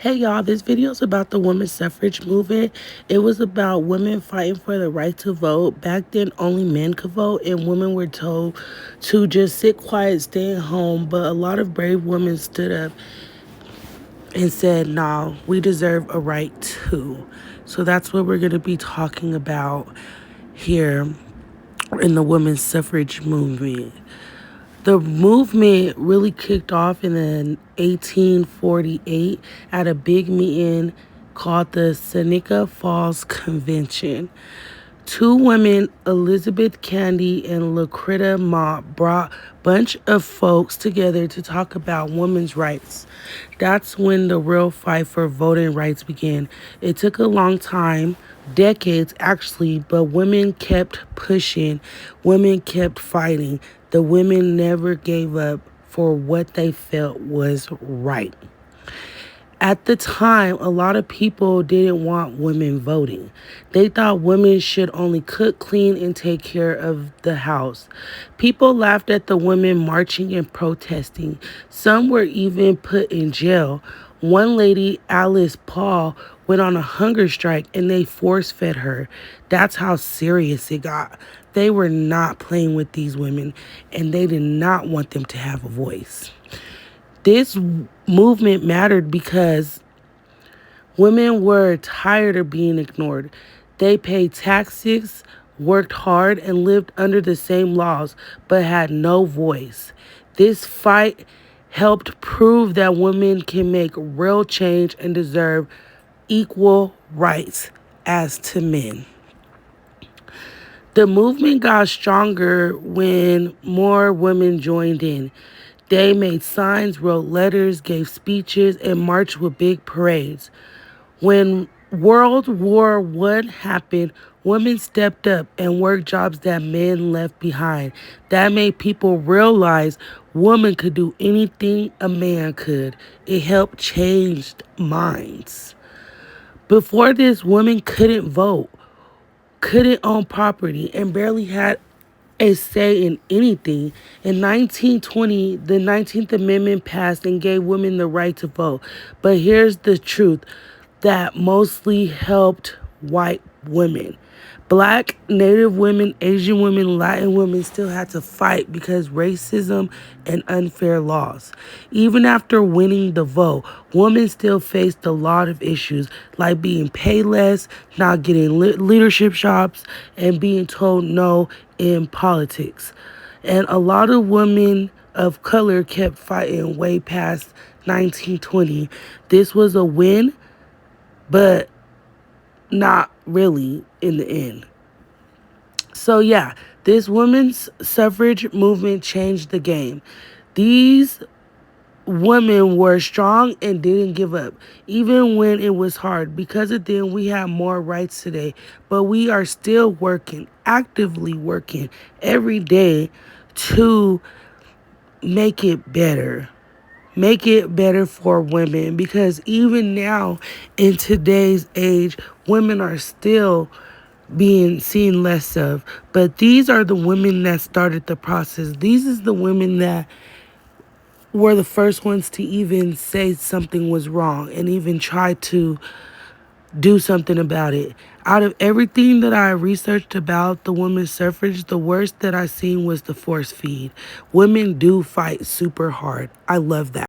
Hey y'all, this video is about the women's suffrage movement. It was about women fighting for the right to vote. Back then, only men could vote, and women were told to just sit quiet, stay at home. But a lot of brave women stood up and said, "No, we deserve a right too." So that's what we're going to be talking about here in the women's suffrage movement. The movement really kicked off in 1848 at a big meeting called the Seneca Falls Convention. Two women, Elizabeth Cady and Lucretia Mott, brought a bunch of folks together to talk about women's rights. That's when the real fight for voting rights began. It took a long time, decades actually, but women kept pushing, women kept fighting. The women never gave up for what they felt was right. At the time, a lot of people didn't want women voting. They thought women should only cook, clean, and take care of the house. People laughed at the women marching and protesting. Some were even put in jail. One lady, Alice Paul, went on a hunger strike and they force fed her. That's how serious it got. They were not playing with these women and they did not want them to have a voice. This movement mattered because women were tired of being ignored. They paid taxes, worked hard, and lived under the same laws, but had no voice. This fight helped prove that women can make real change and deserve equal rights as to men. The movement got stronger when more women joined in. They made signs, wrote letters, gave speeches, and marched with big parades. When World War I happened, women stepped up and worked jobs that men left behind. That made people realize women could do anything a man could. It helped change minds. Before this, women couldn't vote, couldn't own property, and barely had a say in anything. In 1920, the 19th Amendment passed and gave women the right to vote. But here's the truth that mostly helped white women. Black, Native women, Asian women, Latin women still had to fight because racism and unfair laws. Even after winning the vote, women still faced a lot of issues like being paid less, not getting leadership jobs, and being told no in politics. And a lot of women of color kept fighting way past 1920. This was a win, but not really in the end. So yeah, this women's suffrage movement changed the game. These women were strong and didn't give up, even when it was hard. Because of them, we have more rights today. But we are still working, actively working every day to make it better. Make it better for women, because even now in today's age, women are still being seen less of. But these are the women that started the process. These is the women that were the first ones to even say something was wrong and even try to do something about it. Out of everything that I researched about the women's suffrage, the worst that I seen was the force feed. Women do fight super hard. I love that.